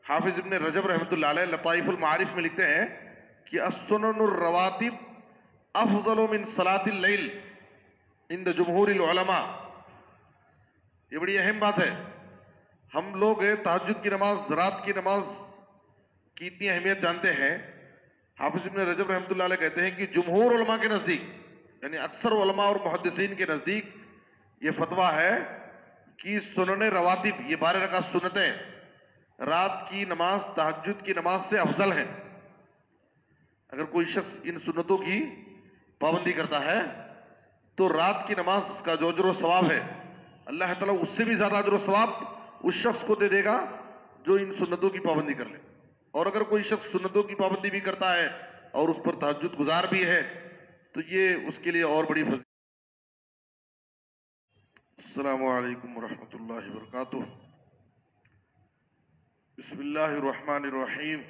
حافظ ابن رجب رحمۃ اللہ علیہ لطائف المعارف میں لکھتے ہیں کہ السنن الرواتب افضل من صلاۃ اللیل عند جمہور العلماء. یہ بڑی اہم بات ہے. ہم لوگ تہجد کی نماز، رات کی نماز کی اتنی اہمیت جانتے ہیں. حافظ ابن رجب رحمۃ اللہ علیہ کہتے ہیں کہ جمہور علماء کے نزدیک، یعنی اکثر علماء اور محدثین کے نزدیک یہ فتویٰ ہے کہ سنن رواتب، یہ 12 رکعت سنتیں، رات کی نماز تہجد کی نماز سے افضل ہیں. اگر کوئی شخص ان سنتوں کی پابندی کرتا ہے تو رات کی نماز کا جو اجر و ثواب ہے اللہ تعالیٰ اس سے بھی زیادہ اجر و ثواب اس شخص کو دے دے گا جو ان سنتوں کی پابندی کر لے. اور اگر کوئی شخص سنتوں کی پابندی بھی کرتا ہے اور اس پر تہجد گزار بھی ہے تو یہ اس کے لیے اور بڑی فضیلت. السلام علیکم ورحمۃ اللہ وبرکاتہ. بسم اللہ الرحمن الرحیم.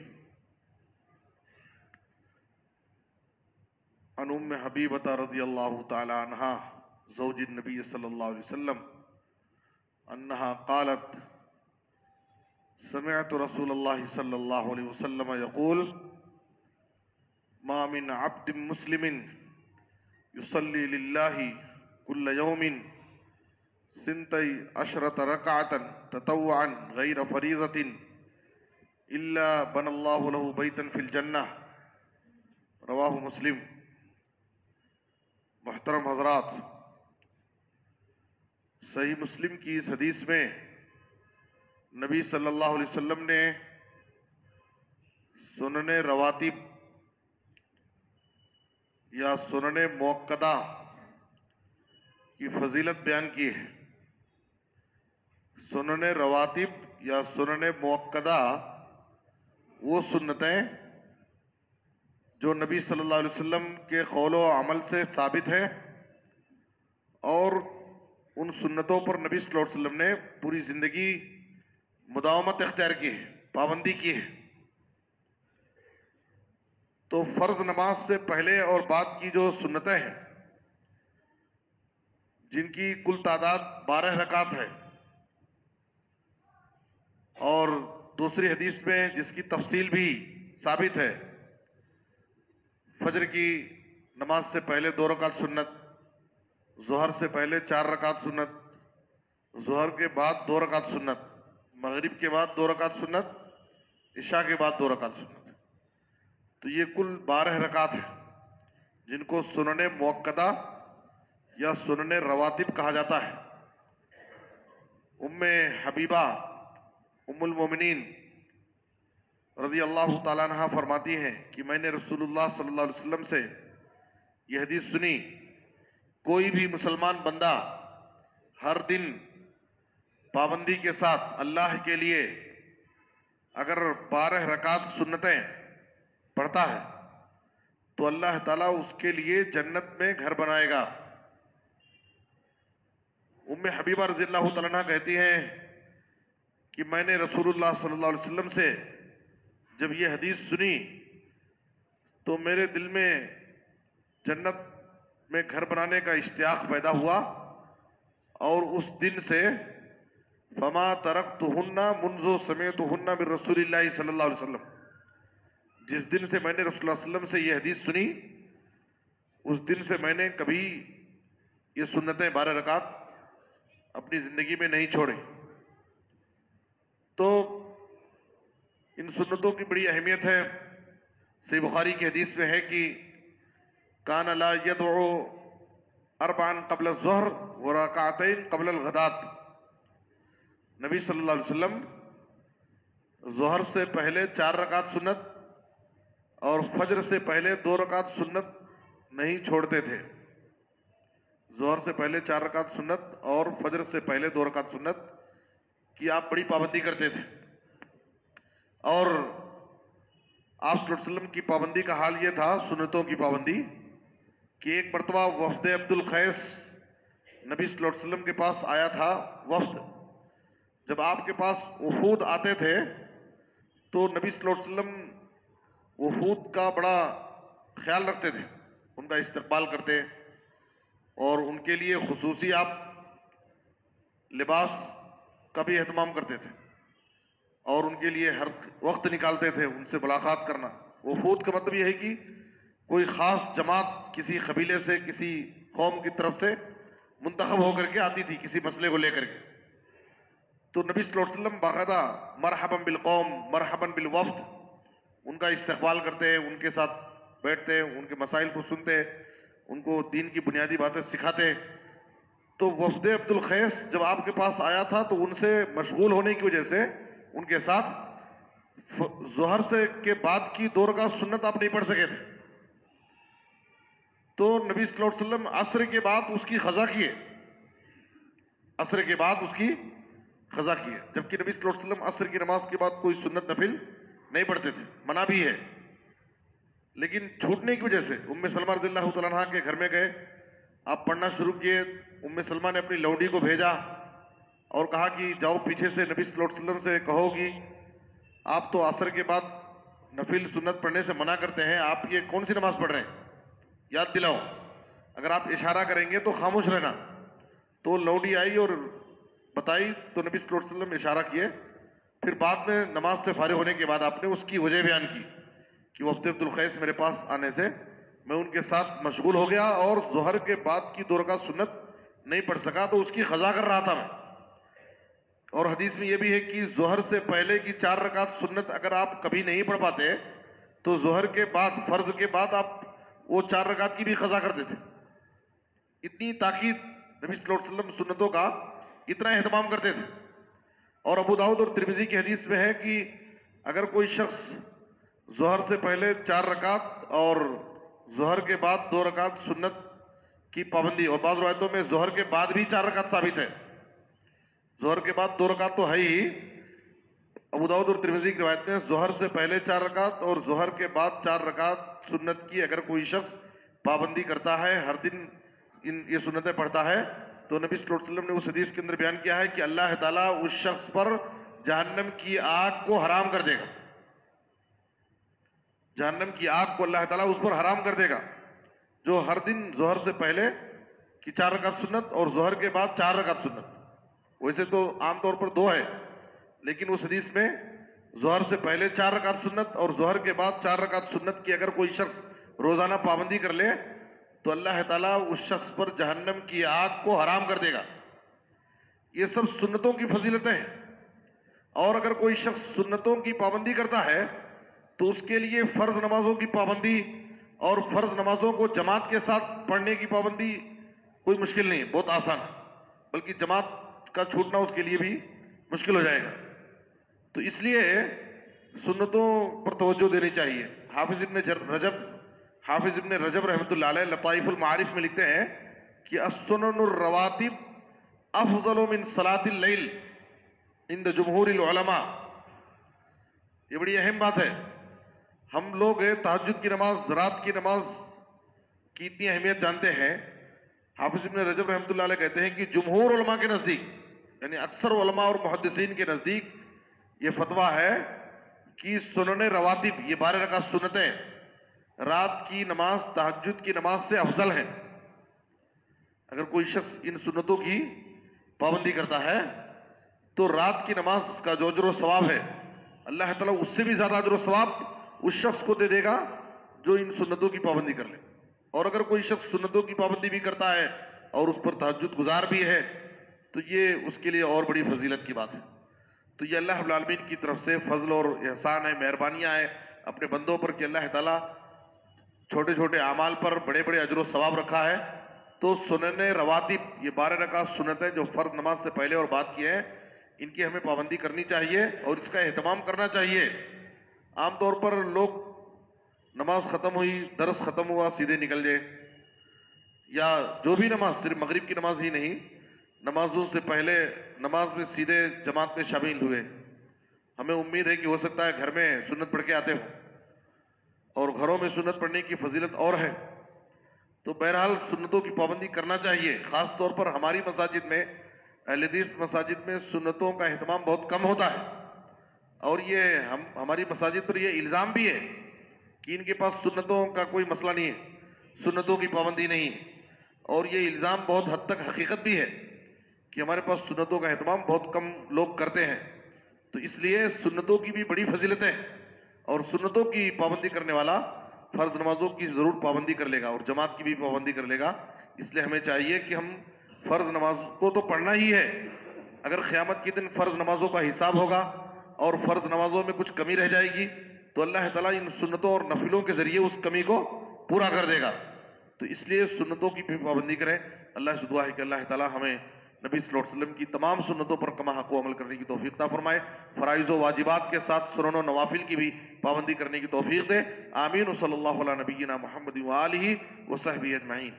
عن ام حبیبہ رضی اللہ تعالی عنہا زوج النبی صلی اللہ علیہ وسلم انہا قالت سمعت رسول اللہ صلی اللہ علیہ وسلم یقول ما من عبد مسلم یصلی للہ کل یوم سنتی عشرۃ رکعۃ تطوعا غیر فریضۃ الا بنى اللہ له بیتا فی الجنہ. رواہ مسلم. محترم حضرات، صحیح مسلم کی اس حدیث میں نبی صلی اللہ علیہ وسلم نے سنن رواتب یا سنن موقدہ کی فضیلت بیان کی ہے. سنن رواتب یا سنن موقدہ وہ سنتیں جو نبی صلی اللہ علیہ وسلم کے قول و عمل سے ثابت ہیں اور ان سنتوں پر نبی صلی اللہ علیہ وسلم نے پوری زندگی مداومت اختیار کی ہے، پابندی کی ہے. تو فرض نماز سے پہلے اور بعد کی جو سنتیں ہیں جن کی کل تعداد 12 رکعت ہے، اور دوسری حدیث میں جس کی تفصیل بھی ثابت ہے، فجر کی نماز سے پہلے 2 رکعت سنت، ظہر سے پہلے 4 رکعت سنت، ظہر کے بعد 2 رکعت سنت، مغرب کے بعد 2 رکعت سنت، عشاء کے بعد 2 رکعت سنت. تو یہ کل 12 رکعت ہیں جن کو سنن موقدہ یا سنن رواتب کہا جاتا ہے. ام حبیبہ ام المومنین رضی اللہ تعالیٰ عنہ فرماتی ہیں کہ میں نے رسول اللہ صلی اللہ علیہ وسلم سے یہ حدیث سنی، کوئی بھی مسلمان بندہ ہر دن پابندی کے ساتھ اللہ کے لیے اگر 12 رکعت سنتیں پڑھتا ہے تو اللہ تعالیٰ اس کے لیے جنت میں گھر بنائے گا. ام حبیبہ رضی اللہ تعالیٰ عنہ کہتی ہیں کہ میں نے رسول اللہ صلی اللہ علیہ وسلم سے جب یہ حدیث سنی تو میرے دل میں جنت میں گھر بنانے کا اشتیاق پیدا ہوا، اور اس دن سے فما ترکتہن منذ سمعتہن من رسول اللہ صلی اللہ علیہ وسلم، جس دن سے میں نے رسول اللہ صلی اللہ علیہ وسلم سے یہ حدیث سنی اس دن سے میں نے کبھی یہ سنتیں 12 رکعت اپنی زندگی میں نہیں چھوڑی. تو ان سنتوں کی بڑی اہمیت ہے. صحیح بخاری کی حدیث میں ہے کہ کان لا یدعو 4 قبل الظہر ورکعتین قبل الغداۃ. نبی صلی اللہ علیہ وسلم ظہر سے پہلے 4 رکعت سنت اور فجر سے پہلے 2 رکعت سنت نہیں چھوڑتے تھے. ظہر سے پہلے 4 رکعت سنت اور فجر سے پہلے 2 رکعت سنت کی آپ بڑی پابندی کرتے تھے. اور آپ صلی اللہ علیہ وسلم کی پابندی کا حال یہ تھا، سنتوں کی پابندی، کہ ایک مرتبہ وفد عبد القیس نبی صلی اللہ علیہ وسلم کے پاس آیا تھا. وفد جب آپ کے پاس وفود آتے تھے تو نبی صلی اللہ علیہ وسلم وفود کا بڑا خیال رکھتے تھے، ان کا استقبال کرتے اور ان کے لیے خصوصی آپ لباس کا بھی اہتمام کرتے تھے. اور ان کے لیے ہر وقت نکالتے تھے ان سے ملاقات کرنا۔ وفود کا مطلب یہ ہے کہ کوئی خاص جماعت کسی قبیلے سے، کسی قوم کی طرف سے منتخب ہو کر کے آتی تھی کسی مسئلے کو لے کر کے، تو نبی صلی اللہ علیہ وسلم باقاعدہ مرحبا بالقوم مرحبا بالوفد ان کا استقبال کرتے، ان کے ساتھ بیٹھتے، ان کے مسائل کو سنتے، ان کو دین کی بنیادی باتیں سکھاتے۔ تو وفد عبد القیس جب آپ کے پاس آیا تھا تو ان سے مشغول ہونے کی وجہ سے ان کے ساتھ ظہر سے کے بعد کی 2 رکعت سنت آپ نہیں پڑھ سکے تھے، تو نبی صلی اللہ علیہ وسلم عصر کے بعد اس کی قضا کیے، عصر کے بعد اس کی قضا کیے، جبکہ نبی صلی اللہ علیہ وسلم عصر کی نماز کے بعد کوئی سنت نفل نہیں پڑھتے تھے، منع بھی ہے، لیکن چھوٹنے کی وجہ سے ام سلمہ رضی اللہ تعالیٰ عنہ کے گھر میں گئے، آپ پڑھنا شروع کیے، ام سلمہ نے اپنی لوڈی کو بھیجا اور کہا کہ جاؤ پیچھے سے نبی صلی اللہ علیہ وسلم سے کہو گی آپ تو عصر کے بعد نفل سنت پڑھنے سے منع کرتے ہیں، آپ یہ کون سی نماز پڑھ رہے ہیں، یاد دلاؤ، اگر آپ اشارہ کریں گے تو خاموش رہنا۔ تو لوڈی آئی اور بتائی تو نبی صلی اللہ علیہ وسلم اشارہ کیے، پھر بعد میں نماز سے فارغ ہونے کے بعد آپ نے اس کی وجہ بیان کی کہ وفد عبد القیس میرے پاس آنے سے میں ان کے ساتھ مشغول ہو گیا اور ظہر کے بعد کی 2 رکعت سنت نہیں پڑھ سکا، تو اس کی قضا کر رہا تھا میں۔ اور حدیث میں یہ بھی ہے کہ ظہر سے پہلے کی 4 رکعت سنت اگر آپ کبھی نہیں پڑھ پاتے تو ظہر کے بعد فرض کے بعد آپ وہ 4 رکعت کی بھی قضا کرتے تھے۔ اتنی تاکید نبی صلی اللہ علیہ وسلم سنتوں کا اتنا اہتمام کرتے تھے۔ اور ابو داؤد اور ترمذی کی حدیث میں ہے کہ اگر کوئی شخص ظہر سے پہلے 4 رکعت اور ظہر کے بعد 2 رکعت سنت کی پابندی، اور بعض روایتوں میں ظہر کے بعد بھی 4 رکعت ثابت ہے، ظہر کے بعد 2 رکعت تو ہے ہی، ابو داؤد اور ترمذی کی روایت میں ظہر سے پہلے 4 رکعت اور ظہر کے بعد 4 رکعت سنت کی اگر کوئی شخص پابندی کرتا ہے، ہر دن یہ سنتیں پڑھتا ہے، تو نبی صلی اللہ علیہ وسلم نے اس حدیث کے اندر بیان کیا ہے کہ اللہ تعالیٰ اس شخص پر جہنم کی آگ کو حرام کر دے گا، جہنم کی آگ کو اللہ تعالیٰ اس پر حرام کر دے گا، جو ہر دن ظہر سے پہلے کی 4 رکعت سنت اور ظہر کے بعد 4 رکعت سنت، ویسے تو عام طور پر 2 ہے، لیکن اس حدیث میں ظہر سے پہلے 4 رکعت سنت اور ظہر کے بعد 4 رکعت سنت کی اگر کوئی شخص روزانہ پابندی کر لے تو اللہ تعالیٰ اس شخص پر جہنم کی آگ کو حرام کر دے گا۔ یہ سب سنتوں کی فضیلتیں ہیں، اور اگر کوئی شخص سنتوں کی پابندی کرتا ہے تو اس کے لیے فرض نمازوں کی پابندی اور فرض نمازوں کو جماعت کے ساتھ پڑھنے کی پابندی کوئی مشکل نہیں، بہت آسان ہے، بلکہ جماعت کا چھوٹنا اس کے لیے بھی مشکل ہو جائے گا۔ تو اس لیے سنتوں پر توجہ دینی چاہیے۔ حافظ ابن رجب رحمۃ اللہ علیہ لطائف المعارف میں لکھتے ہیں کہ السنن الرواتب افضل من صلاۃ اللیل عند جمہور العلماء۔ یہ بڑی اہم بات ہے، ہم لوگ تہجد کی نماز، رات کی نماز کی اتنی اہمیت جانتے ہیں، حافظ ابن رجب رحمۃ اللہ علیہ کہتے ہیں کہ جمہور علماء کے نزدیک، یعنی اکثر علماء اور محدثین کے نزدیک یہ فتویٰ ہے کہ سنن رواتب، یہ 12 رکعت سنتیں رات کی نماز تہجد کی نماز سے افضل ہیں۔ اگر کوئی شخص ان سنتوں کی پابندی کرتا ہے تو رات کی نماز کا جو اجر و ثواب ہے اللہ تعالیٰ اس سے بھی زیادہ اجر و ثواب اس شخص کو دے دے گا جو ان سنتوں کی پابندی کر لے۔ اور اگر کوئی شخص سنتوں کی پابندی بھی کرتا ہے اور اس پر تہجد گزار بھی ہے تو یہ اس کے لیے اور بڑی فضیلت کی بات ہے۔ تو یہ اللہ رب العالمین کی طرف سے فضل اور احسان ہے، مہربانیاں ہیں اپنے بندوں پر کہ اللہ تعالیٰ چھوٹے چھوٹے اعمال پر بڑے بڑے اجر و ثواب رکھا ہے۔ تو سنن رواتب، یہ 12 رکعت سنتیں جو فرض نماز سے پہلے اور بعد کی ہیں، ان کی ہمیں پابندی کرنی چاہیے اور اس کا اہتمام کرنا چاہیے۔ عام طور پر لوگ نماز ختم ہوئی، درس ختم ہوا، سیدھے نکل جائے، یا جو بھی نماز، صرف مغرب کی نماز ہی نہیں، نمازوں سے پہلے نماز میں سیدھے جماعت میں شامل ہوئے۔ ہمیں امید ہے کہ ہو سکتا ہے گھر میں سنت پڑھ کے آتے ہوں، اور گھروں میں سنت پڑھنے کی فضیلت اور ہے۔ تو بہرحال سنتوں کی پابندی کرنا چاہیے، خاص طور پر ہماری مساجد میں، اہل حدیث مساجد میں سنتوں کا اہتمام بہت کم ہوتا ہے، اور یہ ہماری مساجد پر یہ الزام بھی ہے کہ ان کے پاس سنتوں کا کوئی مسئلہ نہیں ہے، سنتوں کی پابندی نہیں ہے، اور یہ الزام بہت حد تک حقیقت بھی ہے کہ ہمارے پاس سنتوں کا اہتمام بہت کم لوگ کرتے ہیں۔ تو تو اس لیے سنتوں کی بھی بڑی فضیلت ہے، اور سنتوں کی پابندی کرنے والا فرض نمازوں کی ضرور پابندی کر لے گا اور جماعت کی بھی پابندی کر لے گا۔ اس لیے ہمیں چاہیے کہ ہم فرض نماز کو تو پڑھنا ہی ہے، اگر قیامت کے دن فرض نمازوں کا حساب ہوگا اور فرض نمازوں میں کچھ کمی رہ جائے گی تو اللہ تعالیٰ ان سنتوں اور نفلوں کے ذریعے اس کمی کو پورا کر دے گا۔ تو اس لیے سنتوں کی بھی پابندی کریں۔ اللہ سے دعا ہے کہ اللہ تعالیٰ ہمیں نبی صلی اللہ علیہ وسلم کی تمام سنتوں پر کما حق و عمل کرنے کی توفیق عطا فرمائے، فرائض و واجبات کے ساتھ سنن و نوافل کی بھی پابندی کرنے کی توفیق دے۔ آمین۔ و صلی اللہ علیہ نبینا محمد و آلہ و صحبہ اجمعین۔